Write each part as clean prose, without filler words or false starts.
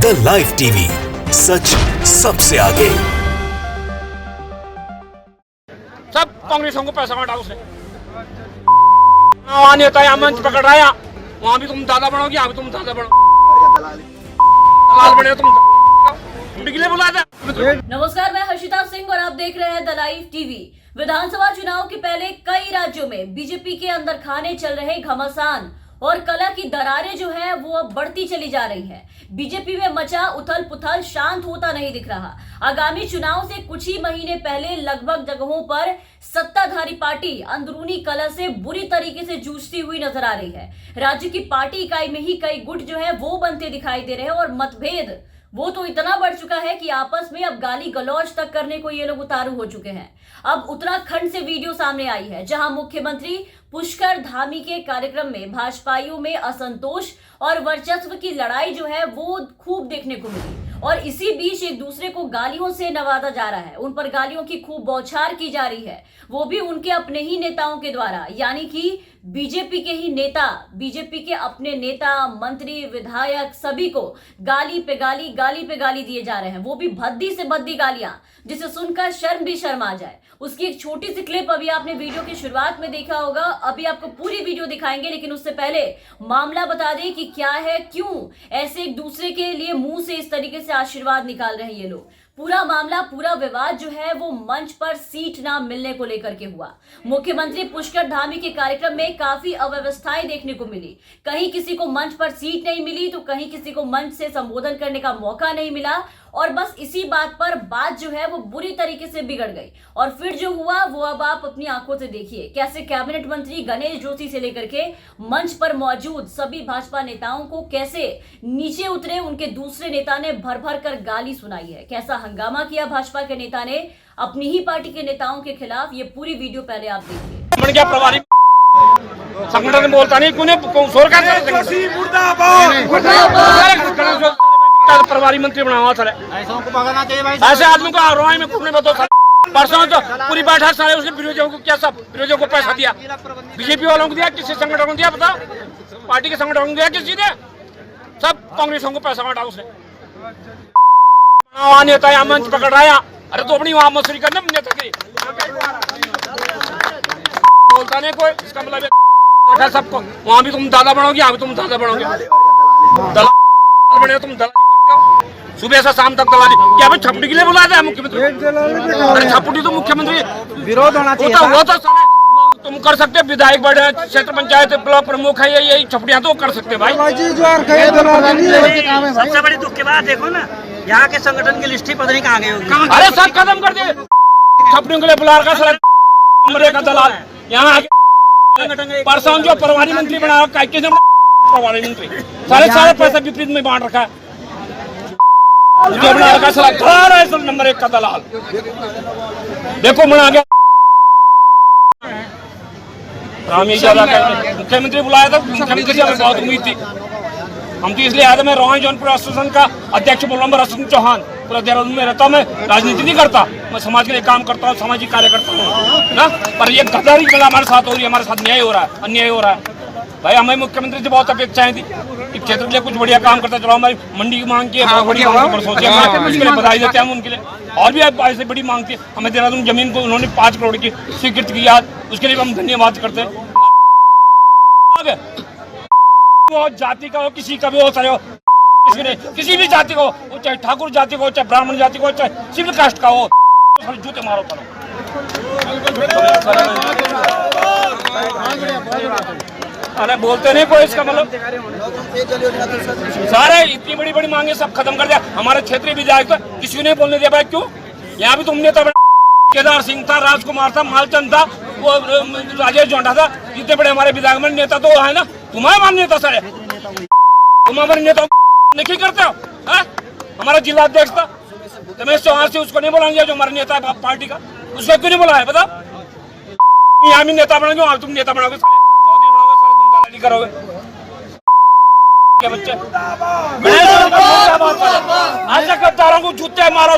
The live TV, सच सबसे आगे। सब कांग्रेसों को पैसा बांटा उसने। वहाँ नेता यहाँ मंच पकड़ रहा है, वहाँ भी तुम दादा बनोगे, यहाँ भी तुम दादा बनो, दलाल बने तुम निकले बुला दे। नमस्कार, मैं हर्षिता सिंह और आप देख रहे हैं द लाइव टीवी। विधानसभा चुनाव के पहले कई राज्यों में बीजेपी के अंदर खाने चल रहे घमासान और कला की दरारें जो है वो अब बढ़ती चली जा रही है। बीजेपी में मचा उथल पुथल शांत होता नहीं दिख रहा। आगामी चुनाव से कुछ ही महीने पहले लगभग जगहों पर सत्ताधारी पार्टी अंदरूनी कलह से बुरी तरीके से जूझती हुई नजर आ रही है। राज्य की पार्टी इकाई में ही कई गुट जो है वो बनते दिखाई दे रहे हैं और मतभेद वो तो इतना बढ़ चुका है कि आपस में अब गाली गलौज तक करने को ये लोग उतारू हो चुके हैं। अब उत्तराखंड से वीडियो सामने आई है जहां मुख्यमंत्री पुष्कर धामी के कार्यक्रम में भाजपाइयों में असंतोष और वर्चस्व की लड़ाई जो है वो खूब देखने को मिली और इसी बीच एक दूसरे को गालियों से नवाजा जा रहा है। उन पर गालियों की खूब बौछार की जा रही है, वो भी उनके अपने ही नेताओं के द्वारा, यानी कि बीजेपी के ही नेता, बीजेपी के अपने नेता, मंत्री, विधायक सभी को गाली पे गाली दिए जा रहे हैं, वो भी भद्दी से भद्दी गालियां जिसे सुनकर शर्म भी शर्म आ जाए। उसकी एक छोटी सी क्लिप अभी आपने वीडियो की शुरुआत में देखा होगा, अभी आपको पूरी वीडियो दिखाएंगे, लेकिन उससे पहले मामला बता दें कि क्या है, क्यों ऐसे एक दूसरे के लिए मुंह से इस तरीके से आशीर्वाद निकाल रहे हैं ये लोग। पूरा मामला, पूरा विवाद जो है वो मंच पर सीट ना मिलने को लेकर के हुआ। मुख्यमंत्री पुष्कर धामी के कार्यक्रम में काफी अव्यवस्थाएं देखने को मिली। कहीं किसी को मंच पर सीट नहीं मिली तो कहीं किसी को मंच से संबोधन करने का मौका नहीं मिला और बस इसी बात पर बात जो है वो बुरी तरीके से बिगड़ गई। और फिर जो हुआ वो अब आप अपनी आंखों से देखिए, कैसे कैबिनेट मंत्री गणेश जोशी से लेकर के मंच पर मौजूद सभी भाजपा नेताओं को कैसे नीचे उतरे उनके दूसरे नेता ने भर भर कर गाली सुनाई है, कैसा हंगामा किया भाजपा के नेता ने अपनी ही पार्टी के नेताओं के खिलाफ। ये पूरी वीडियो पहले आप देखिए। प्रभारी संगठन बोलता नहीं, प्रभारी मंत्री बना हुआ था, ऐसे आदमी को आरोप में घूमने में तो परसों तो पूरी बैठक सारे उसने विरोधियों को क्या, सब विरोधियों को पैसा दिया, बीजेपी वालों को दिया, किसी संगठन को दिया, पता पार्टी के संगठन को दिया, किसी ने, सब कांग्रेसों को पैसा बांटा उसने। वहाँ नेता यहाँ मंच पकड़ रहा है, अरे तो अपनी वहाँ मसूरी करना नेता की बोलता नहीं कोई, इसका मतलब सबको वहाँ भी तुम दादा बनोगे, यहाँ भी तुम दादा बनोगे, दलाल बने तुम दलाल करते हो, सुबह से शाम तक दलाली। क्या भाई छपटी के लिए बुलाते हैं मुख्यमंत्री? अरे छपटी तो मुख्यमंत्री विरोध होना चाहिए, वो तो तुम कर सकते, विधायक बड़े, क्षेत्र पंचायत ब्लॉक प्रमुख है, यही छपटियां तो कर सकते भाई। सबसे बड़ी दुख की बात देखो ना, यहाँ के संगठन की लिस्ट ही पता नहीं कहाँ गई होगी। अरे सब खत्म कर दिए, छपटियों के लिए बुला रखा का दलाल यहाँ परसों जो प्रभारी मंत्री बना रखा है, प्रभारी मंत्री सारे पैसा विपरीत में बांट रखा है, जो बना रखा है नंबर 1 का दलाल। देखो बना गया मुख्यमंत्री बुलाया था, मुख्यमंत्री से हमें बहुत उम्मीद थी, हम तो इसलिए आए थे। मैं रोहन जौनपुर एसोसिएशन का अध्यक्ष बोलूंगा, रसूल चौहान, पूरा देहरादून में रहता हूँ। मैं राजनीति नहीं करता, मैं समाज के लिए काम करता हूँ, सामाजिक कार्य करता हूँ ना, पर ये गद्दारी हमारे साथ हो रही है, हमारे साथ न्याय हो रहा है, अन्याय हो रहा है भाई। हमें मुख्यमंत्री से बहुत अपेक्षाएं थी कि क्षेत्र के लिए कुछ बढ़िया काम करता चलो, हमारी मंडी की मांग की है, उसके लिए बधाई देते हैं हम उनके लिए, और भी ऐसे बड़ी मांग थी। हमें देहरादून जमीन को उन्होंने 5 करोड़ की स्वीकृत की, आज उसके लिए हम धन्यवाद करते हैं। वो जाति का हो, किसी का भी हो, चाहे किसी भी जाति को हो, चाहे ठाकुर जाति को हो, चाहे ब्राह्मण जाति को हो, चाहे सिविल कास्ट का हो, जूते मारो करो। अरे बोलते नहीं कोई, इसका मतलब सारे इतनी बड़ी बड़ी मांगे सब खत्म कर दिया। हमारे क्षेत्रीय विधायक तो किसी ने बोलने दिया भाई, क्यों? यहाँ भी तुमने तो केदार सिंह था, राजकुमार था, मालचंद था, वो राजेश जोंडा था, इतने बड़े हमारे विधायक नेता तो है ना, तुम्हारे मान नेता सर, तुम हमारे नेता नहीं करते हो। हमारा जिला अध्यक्ष था रमेश चौहान से, उसको नहीं बुलाएंगे जो हमारा नेता है पार्टी का, उसको क्यों नहीं बुलाया? बता, यहाँ भी नेता बनाओगे, वहाँ तुम नेता बनाओगे, चौधरी बनाओगे, सारे तुम दलाली करोगे क्या बच्चे? ऐसे गद्दारों को जूते मारो,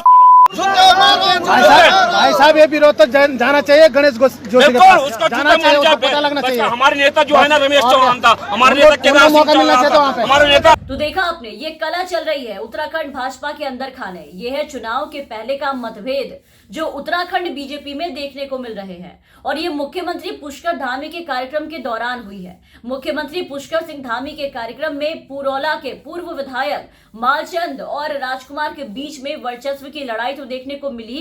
भाई साहब ये विरोध तो जाना चाहिए गणेश जोशी के बिल्कुल, पास। उसका जाना चाहिए, उसको पता लगना बस चाहिए। हमारे नेता जो है ना रमेश चौहान था, हमारे नेता उनको केदार सिंह मौका मिलना चौहान चाहिए वहाँ था, पे। हमारे नेता। तो देखा आपने, ये कला चल रही है उत्तराखंड भाजपा के अंदर खाने। ये है चुनाव के पहले का मतभेद जो उत्तराखंड बीजेपी में देखने को मिल रहे हैं, और ये मुख्यमंत्री पुष्कर धामी के कार्यक्रम के दौरान हुई है। मुख्यमंत्री पुष्कर सिंह धामी के कार्यक्रम में पुरौला के पूर्व विधायक मालचंद और राजकुमार के बीच में वर्चस्व की लड़ाई तो देखने को मिली।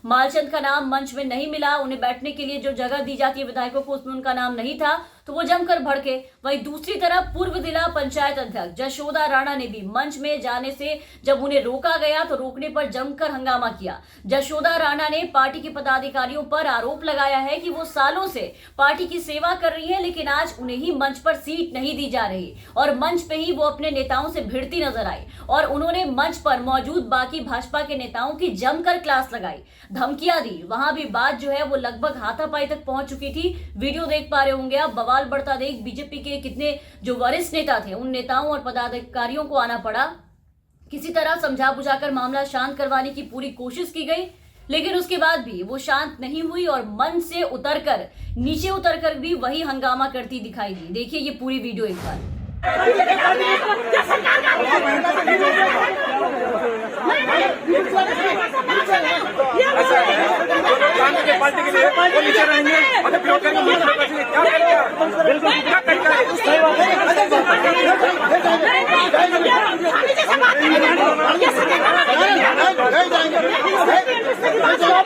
मालचंद का नाम मंच में नहीं मिला, उन्हें बैठने के लिए जो जगह दी जाती है विधायकों को उसमें उनका नाम नहीं था, तो वो जमकर भड़के। वहीं दूसरी तरफ पूर्व जिला पंचायत अध्यक्ष जशोदा राणा ने भी मंच में जाने से जब उन्हें रोका गया तो रोकने पर जमकर हंगामा किया। जशोदा राणा ने पार्टी के पदाधिकारियों पर आरोप लगाया है कि वो सालों से पार्टी की सेवा कर रही है, लेकिन आज उन्हें ही मंच पर सीट नहीं दी जा रही, और मंच पे ही वो अपने नेताओं से भिड़ती नजर आई, और उन्होंने मंच पर मौजूद बाकी भाजपा के नेताओं की जमकर क्लास लगाई, धमकियां दी। वहां भी बात जो है वो लगभग हाथापाई तक पहुंच चुकी थी। वीडियो देख पा रहे होंगे आप। बवाल बढ़ता देख बीजेपी के कितने जो वरिष्ठ नेता थे उन नेताओं और पदाधिकारियों को आना पड़ा। किसी तरह समझा बुझाकर मामला शांत करवाने की पूरी कोशिश की गई, लेकिन उसके बाद भी वो शांत नहीं हुई और मंच से उतरकर नीचे उतरकर भी वही हंगामा करती दिखाई दी। देखिए ये पूरी वीडियो एक बार।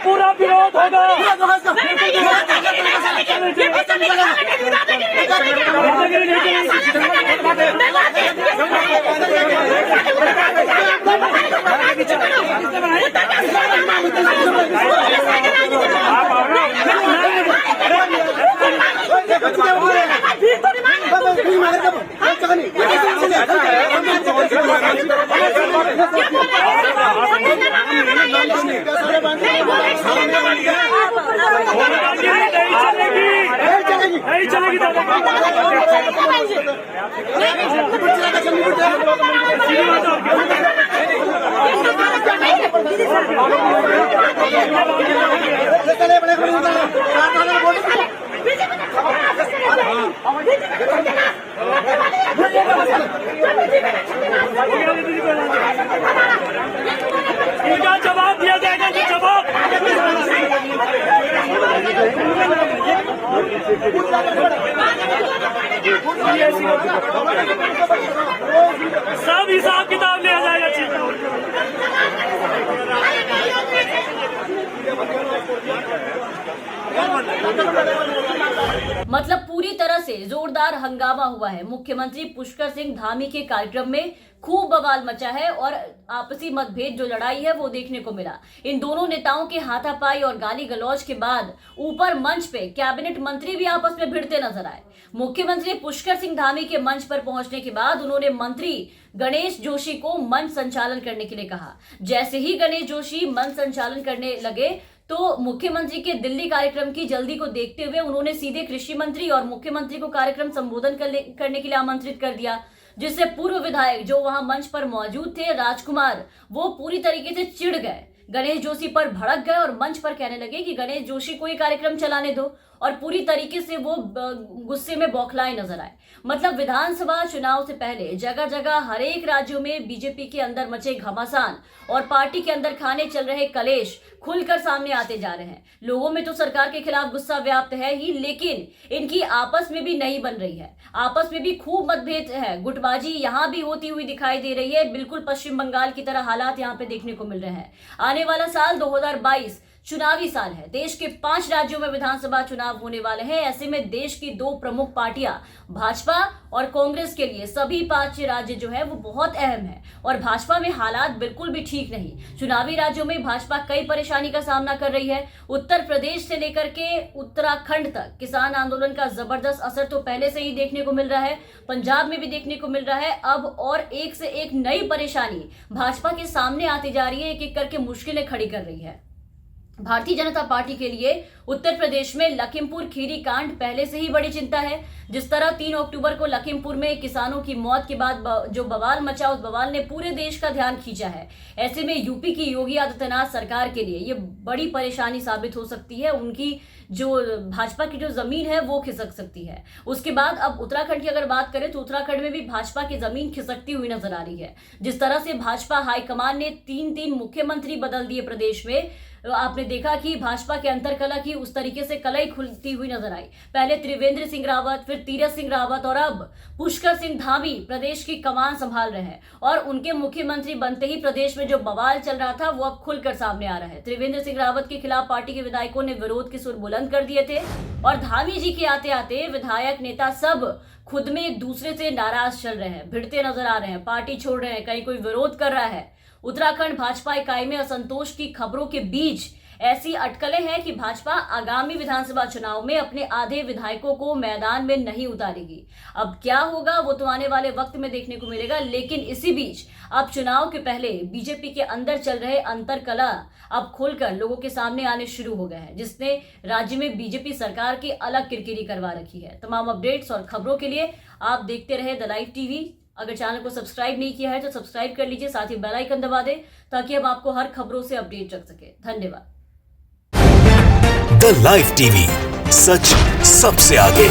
पूरा विरोध होगा। नहीं चलेगी इनका जवाब दिया जाएगा। जो जवाब सब हिसाब किताब लिया जाएगा। मतलब पूरी तरह से जोरदार हंगामा हुआ है। मुख्यमंत्री पुष्कर सिंह धामी के कार्यक्रम में खूब बवाल मचा है और आपसी मतभेद जो लड़ाई है वो देखने को मिला। इन दोनों नेताओं के हाथापाई और गाली गलौज के बाद ऊपर मंच पे कैबिनेट मंत्री भी आपस में भिड़ते नजर आए। मुख्यमंत्री पुष्कर सिंह धामी के मंच पर पहुंचने के बाद उन्होंने मंत्री गणेश जोशी को मंच संचालन करने के लिए कहा। जैसे ही गणेश जोशी मंच संचालन करने लगे तो मुख्यमंत्री के दिल्ली कार्यक्रम की जल्दी को देखते हुए उन्होंने सीधे कृषि मंत्री और मुख्यमंत्री को कार्यक्रम संबोधन करने के लिए आमंत्रित कर दिया, जिससे पूर्व विधायक जो वहां मंच पर मौजूद थे राजकुमार, वो पूरी तरीके से चिढ़ गए, गणेश जोशी पर भड़क गए और मंच पर कहने लगे कि गणेश जोशी को ये कार्यक्रम चलाने दो, और पूरी तरीके से वो गुस्से में बौखलाए नजर आए। मतलब विधानसभा चुनाव से पहले जगह जगह हर एक राज्यों में बीजेपी के अंदर मचे घमासान और पार्टी के अंदर खाने चल रहे कलेश खुलकर सामने आते जा रहे हैं। लोगों में तो सरकार के खिलाफ गुस्सा व्याप्त है ही, लेकिन इनकी आपस में भी नहीं बन रही है। आपस में भी खूब मतभेद है, गुटबाजी यहाँ भी होती हुई दिखाई दे रही है। बिल्कुल पश्चिम बंगाल की तरह हालात यहाँ पे देखने को मिल रहे हैं। आने वाला साल 2022 चुनावी साल है। देश के 5 राज्यों में विधानसभा चुनाव होने वाले हैं। ऐसे में देश की 2 प्रमुख पार्टियां भाजपा और कांग्रेस के लिए सभी 5 राज्य जो है वो बहुत अहम है, और भाजपा में हालात बिल्कुल भी ठीक नहीं। चुनावी राज्यों में भाजपा कई परेशानी का सामना कर रही है। उत्तर प्रदेश से लेकर के उत्तराखंड तक किसान आंदोलन का जबरदस्त असर तो पहले से ही देखने को मिल रहा है, पंजाब में भी देखने को मिल रहा है। अब और एक से एक नई परेशानी भाजपा के सामने आती जा रही है, एक एक करके मुश्किलें खड़ी कर रही है। भारतीय जनता पार्टी के लिए उत्तर प्रदेश में लखीमपुर खीरी कांड पहले से ही बड़ी चिंता है। जिस तरह 3 अक्टूबर को लखीमपुर में किसानों की मौत के बाद जो बवाल मचा, उस बवाल ने पूरे देश का ध्यान खींचा है। ऐसे में यूपी की योगी आदित्यनाथ सरकार के लिए ये बड़ी परेशानी साबित हो सकती है। उनकी जो भाजपा की जो जमीन है वो खिसक सकती है। उसके बाद अब उत्तराखंड की अगर बात करें तो उत्तराखंड में भी भाजपा की जमीन खिसकती हुई नजर आ रही है। जिस तरह से भाजपा हाईकमान ने 3 मुख्यमंत्री बदल दिए प्रदेश में, आपने देखा कि भाजपा के अंतर कलह की उस तरीके से कलई खुलती हुई नजर आई। पहले त्रिवेंद्र सिंह रावत, फिर तीरथ सिंह रावत और अब पुष्कर सिंह धामी प्रदेश की कमान संभाल रहे हैं और उनके मुख्यमंत्री बनते ही प्रदेश में जो बवाल चल रहा था वो अब खुलकर सामने आ रहा है। त्रिवेंद्र सिंह रावत के खिलाफ पार्टी के विधायकों ने विरोध के सुर बुलंद कर दिए थे और धामी जी के आते आते विधायक नेता सब खुद में एक दूसरे से नाराज चल रहे हैं, भिड़ते नजर आ रहे हैं, पार्टी छोड़ रहे हैं, कहीं कोई विरोध कर रहा है। उत्तराखंड भाजपा इकाई में असंतोष की खबरों के बीच ऐसी अटकलें हैं कि भाजपा आगामी विधानसभा चुनाव में अपने आधे विधायकों को मैदान में नहीं उतारेगी। अब क्या होगा वो तो आने वाले वक्त में देखने को मिलेगा, लेकिन इसी बीच अब चुनाव के पहले बीजेपी के अंदर चल रहे अंतर कलह अब खुलकर लोगों के सामने आने शुरू हो गए हैं, जिसने राज्य में बीजेपी सरकार की अलग किरकिरी करवा रखी है। तमाम अपडेट्स और खबरों के लिए आप देखते रहे द लाइव टीवी। अगर चैनल को सब्सक्राइब नहीं किया है तो सब्सक्राइब कर लीजिए, साथ ही बेल आइकन दबा दें ताकि हम आपको हर खबरों से अपडेट रख सके। धन्यवाद। द लाइव टीवी, सच सबसे आगे।